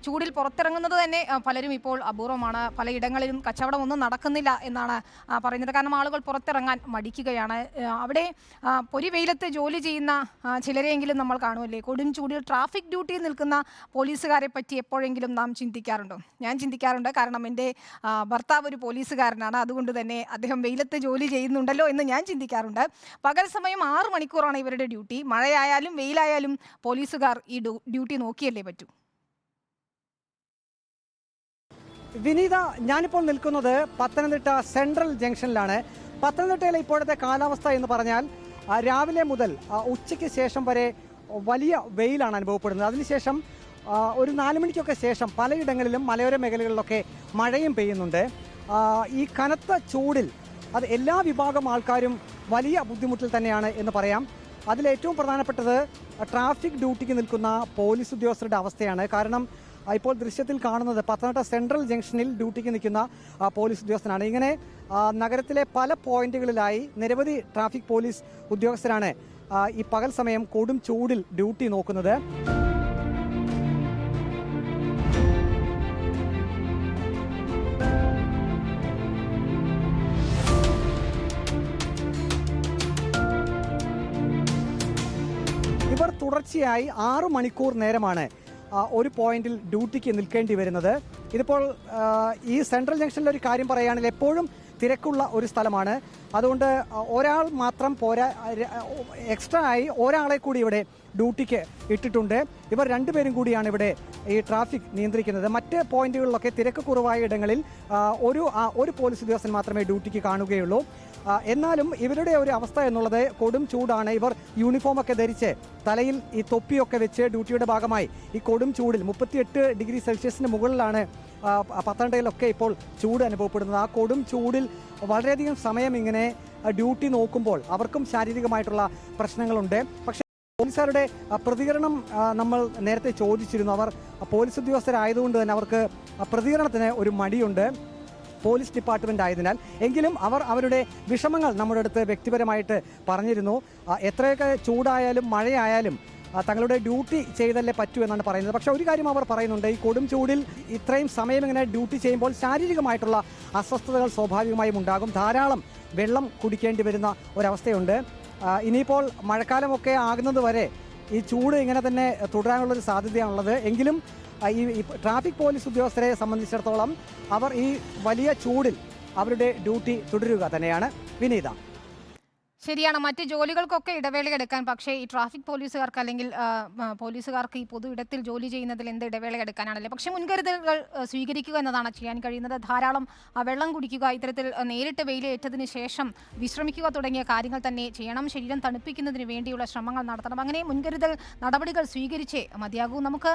ചൂടിൽ പുറത്തിറങ്ങുന്നത് തന്നെ പലരും ഇപ്പോൾ അപൂർവമാണ്. പലയിടങ്ങളിലും കച്ചവടം ഒന്നും നടക്കുന്നില്ല എന്നാണ് പറയുന്നത്. കാരണം ആളുകൾ പുറത്തിറങ്ങാൻ മടിക്കുകയാണ്. അവിടെ പൊരിവെയിലത്ത് ജോലി ചെയ്യുന്ന ചിലരെയെങ്കിലും നമ്മൾ കാണുമല്ലേ? കൊടും ചൂടിൽ ട്രാഫിക് ഡ്യൂട്ടിയിൽ നിൽക്കുന്ന പോലീസുകാരെ പറ്റി എപ്പോഴെങ്കിലും നാം ചിന്തിക്കാറുണ്ടോ? ഞാൻ ചിന്തിക്കാറുണ്ട്. കാരണം എൻ്റെ ഭർത്താവ് ഒരു പോലീസുകാരനാണ്. അതുകൊണ്ട് തന്നെ അദ്ദേഹം വെയിലത്ത് ജോലി ചെയ്യുന്നുണ്ടല്ലോ എന്ന് ഞാൻ ചിന്തിക്കാറുണ്ട്. പകൽ സമയം 6 മണിക്കൂറാണ് ഇവരുടെ ഡ്യൂട്ടി. മഴയായാലും വെയിലായാലും പോലീസുകാർ ഈ ഡ്യൂട്ടി നോക്കിയല്ലേ പറ്റൂ. വിനീത, ഞാനിപ്പോൾ നിൽക്കുന്നത് പത്തനംതിട്ട സെൻട്രൽ ജംഗ്ഷനിലാണ്. പത്തനംതിട്ടയിലെ ഇപ്പോഴത്തെ കാലാവസ്ഥ എന്ന് പറഞ്ഞാൽ രാവിലെ മുതൽ ഉച്ചയ്ക്ക് ശേഷം വരെ വലിയ വെയിലാണ് അനുഭവപ്പെടുന്നത്. അതിനുശേഷം ഒരു 4 മണിക്കൊക്കെ ശേഷം പലയിടങ്ങളിലും മലയോര മേഖലകളിലൊക്കെ മഴയും പെയ്യുന്നുണ്ട്. ഈ കനത്ത ചൂടിൽ അത് എല്ലാ വിഭാഗം ആൾക്കാരും വലിയ ബുദ്ധിമുട്ടിൽ തന്നെയാണ് എന്ന് പറയാം. അതിലേറ്റവും പ്രധാനപ്പെട്ടത് ട്രാഫിക് ഡ്യൂട്ടിക്ക് നിൽക്കുന്ന പോലീസ് ഉദ്യോഗസ്ഥരുടെ അവസ്ഥയാണ്. കാരണം ഇപ്പോൾ ദൃശ്യത്തിൽ കാണുന്നത് പത്തനംതിട്ട സെൻട്രൽ ജംഗ്ഷനിൽ ഡ്യൂട്ടിക്ക് നിൽക്കുന്ന പോലീസ് ഉദ്യോഗസ്ഥനാണ്. ഇങ്ങനെ നഗരത്തിലെ പല പോയിന്റുകളിലായി നിരവധി ട്രാഫിക് പോലീസ് ഉദ്യോഗസ്ഥരാണ് ഈ പകൽ സമയം കൊടും ചൂടിൽ ഡ്യൂട്ടി നോക്കുന്നത്. ഇവർ തുടർച്ചയായി 6 മണിക്കൂർ നേരമാണ് ഒരു പോയിന്റിൽ ഡ്യൂട്ടിക്ക് നിൽക്കേണ്ടി വരുന്നത്. ഇതിപ്പോൾ ഈ സെൻട്രൽ ജംഗ്ഷനിലെ ഒരു കാര്യം പറയുകയാണെങ്കിൽ എപ്പോഴും തിരക്കുള്ള ഒരു സ്ഥലമാണ്. അതുകൊണ്ട് ഒരാൾ മാത്രം പോരാ, എക്സ്ട്രാ ആയി ഒരാളെ കൂടി ഇവിടെ ഡ്യൂട്ടിക്ക് ഇട്ടിട്ടുണ്ട്. ഇവർ 2 പേരും കൂടിയാണ് ഇവിടെ ഈ ട്രാഫിക് നിയന്ത്രിക്കുന്നത്. മറ്റ് പോയിന്റുകളിലൊക്കെ തിരക്ക് കുറവായ ഇടങ്ങളിൽ ഒരു പോലീസ് ഉദ്യോഗസ്ഥൻ മാത്രമേ ഡ്യൂട്ടിക്ക് കാണുകയുള്ളൂ. എന്നാലും ഇവരുടെ ഒരു അവസ്ഥ എന്നുള്ളത് കൊടും ചൂടാണ്. ഇവർ യൂണിഫോമൊക്കെ ധരിച്ച് തലയിൽ ഈ തൊപ്പിയൊക്കെ വെച്ച് ഡ്യൂട്ടിയുടെ ഭാഗമായി ഈ കൊടും ചൂടിൽ 38 ഡിഗ്രി സെൽഷ്യസിന് മുകളിലാണ് പത്തനംതിട്ടയിലൊക്കെ ഇപ്പോൾ ചൂട് അനുഭവപ്പെടുന്നത്. ആ കൊടും ചൂടിൽ വളരെയധികം സമയം ഇങ്ങനെ ഡ്യൂട്ടി നോക്കുമ്പോൾ അവർക്കും ശാരീരികമായിട്ടുള്ള പ്രശ്നങ്ങളുണ്ട്. പക്ഷേ പോലീസുകാരുടെ പ്രതികരണം നമ്മൾ നേരത്തെ ചോദിച്ചിരുന്നു. അവർ പോലീസ് ഉദ്യോഗസ്ഥരായതുകൊണ്ട് തന്നെ അവർക്ക് പ്രതികരണത്തിന് ഒരു മടിയുണ്ട്, പോലീസ് ഡിപ്പാർട്ട്മെൻ്റ് ആയതിനാൽ. എങ്കിലും അവർ അവരുടെ വിഷമങ്ങൾ നമ്മുടെ അടുത്ത് വ്യക്തിപരമായിട്ട് പറഞ്ഞിരുന്നു. എത്രയൊക്കെ ചൂടായാലും മഴയായാലും തങ്ങളുടെ ഡ്യൂട്ടി ചെയ്തല്ലേ പറ്റൂ എന്നാണ് പറയുന്നത്. പക്ഷേ ഒരു കാര്യം അവർ പറയുന്നുണ്ട്, ഈ കൊടും ചൂടിൽ ഇത്രയും സമയം ഇങ്ങനെ ഡ്യൂട്ടി ചെയ്യുമ്പോൾ ശാരീരികമായിട്ടുള്ള അസ്വസ്ഥതകൾ സ്വാഭാവികമായും ഉണ്ടാകും. ധാരാളം വെള്ളം കുടിക്കേണ്ടി വരുന്ന ഒരവസ്ഥയുണ്ട്. ഇനിയിപ്പോൾ മഴക്കാലമൊക്കെ ആകുന്നത് വരെ ഈ ചൂട് ഇങ്ങനെ തന്നെ തുടരാനുള്ളൊരു സാധ്യതയാണുള്ളത്. എങ്കിലും ഈ ട്രാഫിക് പോലീസ് ഉദ്യോഗസ്ഥരെ സംബന്ധിച്ചിടത്തോളം അവർ ഈ വലിയ ചൂടിൽ അവരുടെ ഡ്യൂട്ടി തുടരുക തന്നെയാണ്. വിനീത, ശരിയാണ്. മറ്റ് ജോലികൾക്കൊക്കെ ഇടവേള എടുക്കാൻ, പക്ഷേ ഈ ട്രാഫിക് പോലീസുകാർക്ക് അല്ലെങ്കിൽ പോലീസുകാർക്ക് ഈ പൊതു ഇടത്തിൽ ജോലി ചെയ്യുന്നതിൽ എന്ത് ഇടവേള എടുക്കാനാണല്ലേ? പക്ഷേ മുൻകരുതലുകൾ സ്വീകരിക്കുക എന്നതാണ് ചെയ്യാൻ കഴിയുന്നത്. ധാരാളം വെള്ളം കുടിക്കുക, ഇത്തരത്തിൽ നേരിട്ട് വെയിലേറ്റതിന് ശേഷം വിശ്രമിക്കുക തുടങ്ങിയ കാര്യങ്ങൾ തന്നെ ചെയ്യണം. ശരീരം തണുപ്പിക്കുന്നതിന് വേണ്ടിയുള്ള ശ്രമങ്ങൾ നടത്തണം. അങ്ങനെ മുൻകരുതൽ നടപടികൾ സ്വീകരിച്ചേ മതിയാകൂ. നമുക്ക്